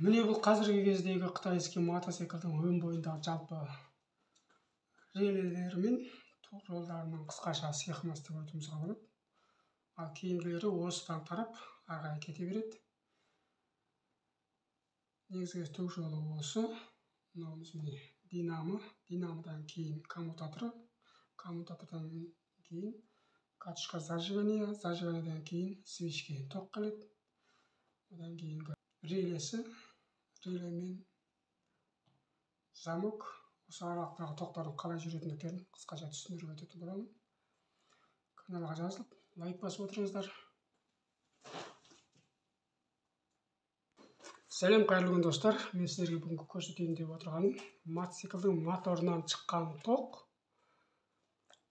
Міне бұл қазіргі кездегі қытайский мотоциклдің өн бойындағы жалпы релелері мен тоқ жолдарының қысқаша схемасы деп айтуымызға болады. Ал кейінгілері осыдан тарап ары қарай кете береді. Негізгі тоқ жолы осы. Мынауымыз міне динамо, динамодан кейін коммутаторы, коммутатордан кейін катышқа зажигание, зажиганиеден кейін свечке тоқ келеді. Одан кейінгі релесі, реле мен замок, осы аралықтағы тоқтардың қалай жүретіндіктерін қысқаша түсіндіріп өтетін боламын. Каналға жазылып, лайк басып отырыңыздар. Сәлем қайырлы күн достар. Мен сіздерге бүгінгі көрсетейін деп отырғаным мотоциклдің моторынан шыққан тоқ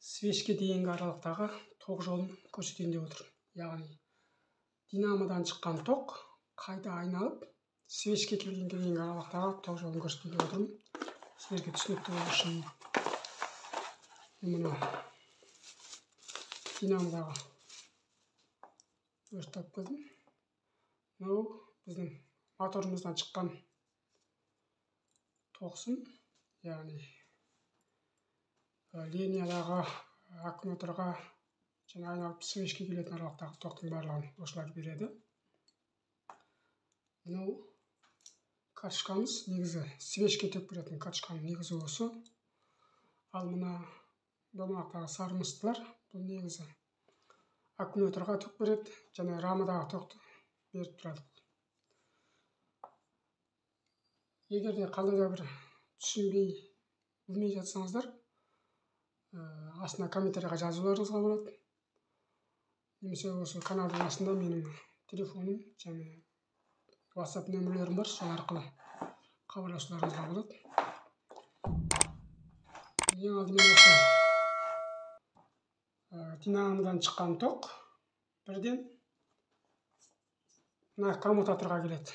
свечке дейінгі аралықтағы тоқ жолын көрсетейін деп отырмын. Яғни динамодан шыққан тоқ қайта айналып свечке келгенге дейінгі аралықтағы тоқ жолын көрсетейін деп отырмын. Сіздерге түсінікті болу үшін мына динамодағы өрт келдім. Мынау біздің моторымыздан шыққан тоқсын, яғни линиядағы аккумуляторға және айналып свечке келетін аралықтағы тоқтың барлығын осылар береді. Мынау катышқамыз, негізі свечке тек беретін катышқаның негізі осы. Ал мына домалақтағы сары мыстылар, бұл негізі аккумуляторға ток береді және рамадағы тоқты беріп тұрады. Егер де қандай да бір түсінбей, білмей жатсаңыздар, астына комментарийға жазуларыңызға болады. Немесе осы каналдың астында менің телефоным және WhatsApp нөмірлерім бар, сол арқылы хабарласуларыңызға болады. Ең алдымен осы динамодан шыққан тоқ бірден мына коммутаторға келеді.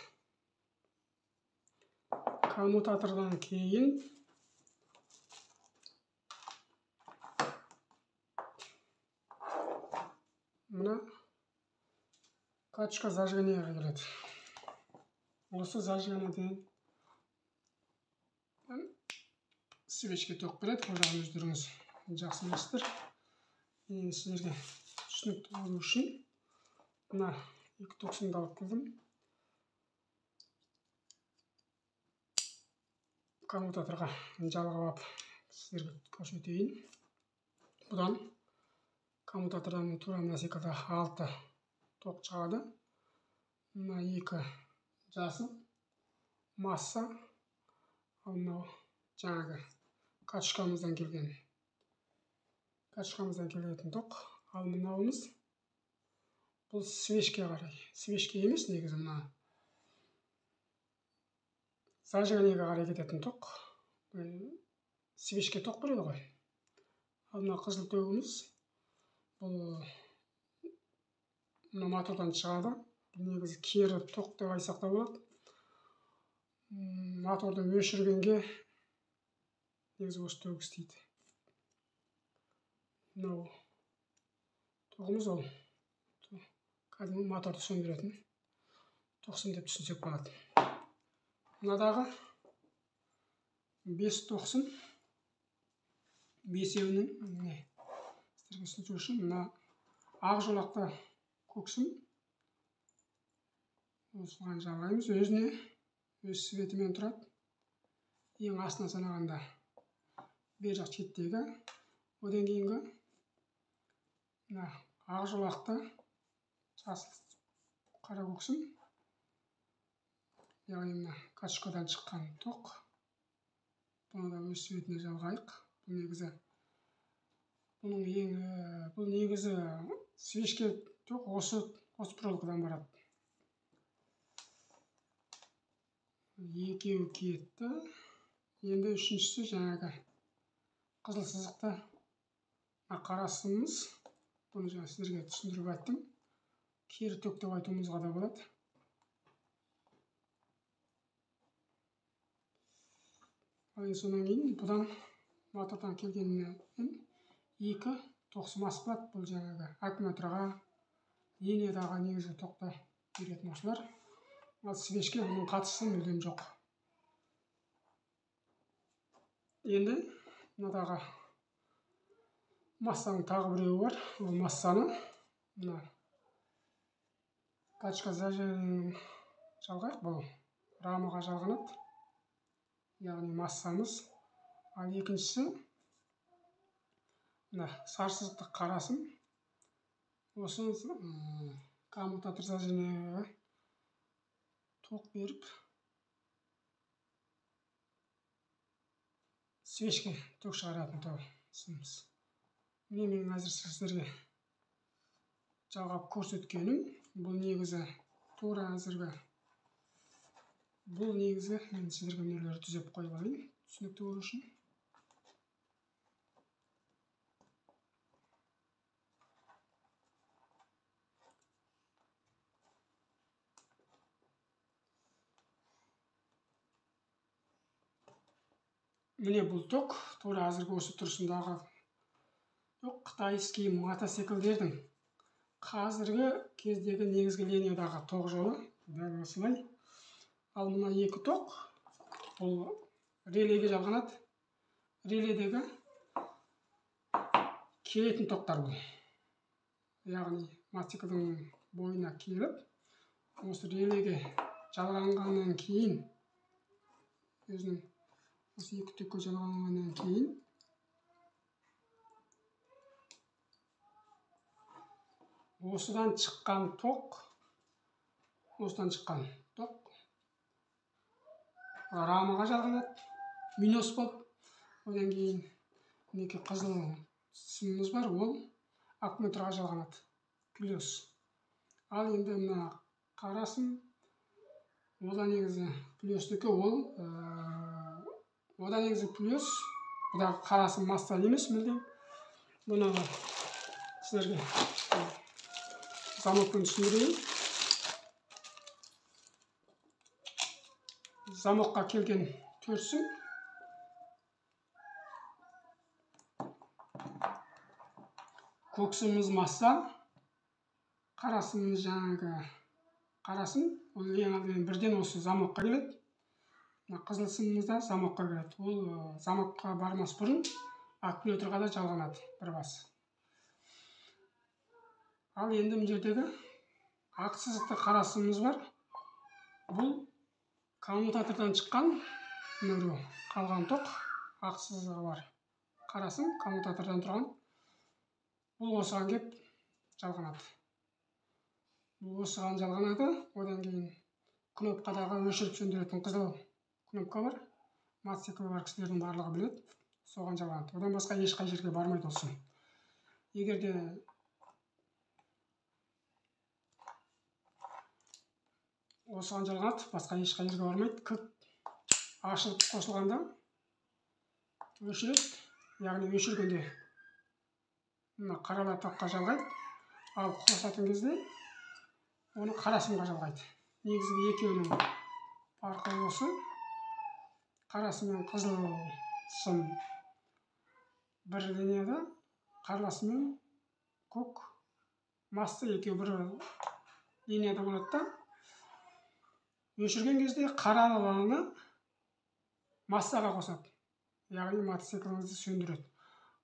Коммутатордан кейін мына катышқа зажиганиеге келеді. Осы зажиганиеден свечке тоқ береді. Ол жағын өздеріңіз жақсы білесіздер. Мен сіздерге түсінікті болу үшін мына екі тоқсымды алып келдім. Коммутаторға жалғап сіздерге көрсетейін. Бұдан коммутатордан тура мына секілді 6 тоқ шығады. Мына екі жасыл масса, ал мынау жаңағы катышқамыздан келген тоқ. Ал мынауымыз бұл свечке қарай. Свечке емес, негізі мына зажиганиеге қарай кететін тоқ. Свечке тоқ береді ғой. Ал мына қызыл төгіміз бұл мына мотордан шығады. Бұл негізі кері тоқ деп айтсақ та болады. Моторды өшіргенге негізі осы төгіс істейді. Мынау тоғымыз ол кәдімгі моторды сөндіретін тоқсын деп түсінсек болады. Мынадағы 5 тоқсын, бесеуінің сіздерге түсіндіру үшін мына ақ жолақты көксін осыған жалғаймыз. Өзіне өз светімен тұрады. Ең астына санағанда бер жақ шеттегі, одан кейінгі мына ақ жолақты жасыл қара көксін, яғни мына катышқадан шыққан тоқ. Бұны да өз светіне жалғайық. Бұл негізі свечке тоқ осы проводкадан барады. Екеуі кетті. Енді үшіншісі жаңағы қызыл сызықты қарасымыз. Бұны жаңа сіздерге түсіндіріп айттым. Кері ток деп айтуымызға да болады. Содан кейін бұдан мотордан келгеннен екі тоқсым асып, бұл жаңағы аккумуляторға, линиядағы негізгі тоқты беретін осылар. Ал свешке оның қатысы мүлдем жоқ. Енді мынадағы массаның тағы біреуі бар. Ол массаны мына пачка зажигания жалғайық. Бұл рамаға жалғанады, яғни массамыз. Ал екіншісі мына сарсыздық қарасын осы коммутатор зажигениеге ток беріп свешке ток шығаратын тоғысымыз. Міне мен әзір сіздерге жалғап көрсеткенім. Бұл негізі тура әзіргі. Бұл негізі мен сіздерге нелерді түзеп қойып алайын, түсінікті болу үшін. Міне бұл ток, тура әзіргі осы тұрысындағы ток қытайский мотоциклдердің қазіргі кездегі негізгі линиядағы ток жолы дәл осылай. Ал мына екі ток бұл релеге жалғанады. Реледегі келетін токтар бұл. Яғни мотоциклдің бойына келіп, осы релеге жалғанғаннан кейін, өзінің осы екі токқа жалғанғаннан кейін осыдан шыққан ток рамаға жалғанады, минус болып. Одан кейін мінекей қызыл сымымыз бар, ол аккумуляторға жалғанады, плюс. Ал енді мына қара сым, одан негізі плюстікі, ол одан негізі плюс. Бұдағы қара сым масса емес мүлдем. Бұны сіздерге замокпен түсіндірейін. Замокқа келген төрт сым. Көк сымымыз масса, қара сымымыз жаңағы қара сым, ол ең алдымен бірден осы замокқа келеді. Қызыл сымымыз да замокқа келеді. Ол замокқа бармас бұрын аккумуляторға да жалғанады бір басы. Ал енді мына жердегі ақсыздықты қара сымымыз бар. Бұл коммутатордан шыққан мына қалған ток, ақсыздығы бар қара сым, коммутатордан тұрған. Бұл осыған кеп жалғанады. Бұл осыған жалғанады. Одан кейін кнопкадағы өшіріп сөндіретін қызыл кнопка бар. Мотоциклі бар кісілердің барлығы біледі. Соған жалғанады. Одан басқа ешқай жерге бармайды осы. Егерде осыған жалғанады, басқа ешқай жерге бармайды. Кілт ашылып қосылғанда өшіреді. Яғни өшіргенде мына қарала токқа жалғайды. Ал қосатын кезде оны қара сымға жалғайды. Негізгі екеуінің farқы осы. Қара сым мен қызыл сым бір линияда, қара сым мен көк масса екеуі бір линияда болады да. Өшірген кезде қараланы массаға қосады. Яғни мотоцикліңізді сөндіреді.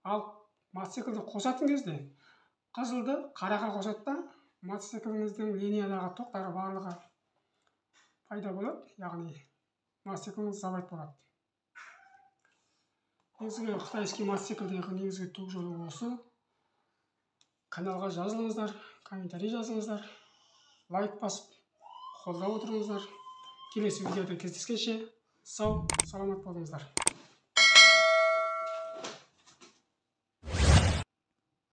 Ал мотоциклді қосатын кезде қызылды қараға қосады да, мотоцикліңіздің линиядағы токтары барлығы пайда болады. Яғни мотоцикліңіз завод болады. Негізгі қытайский мотоциклдегі негізгі ток жолы осы. Каналға жазылыңыздар, комментарий жазыңыздар, лайк басып қолдап отырыңыздар. Келесі видеода кездескенше сау, саламат болыңыздар.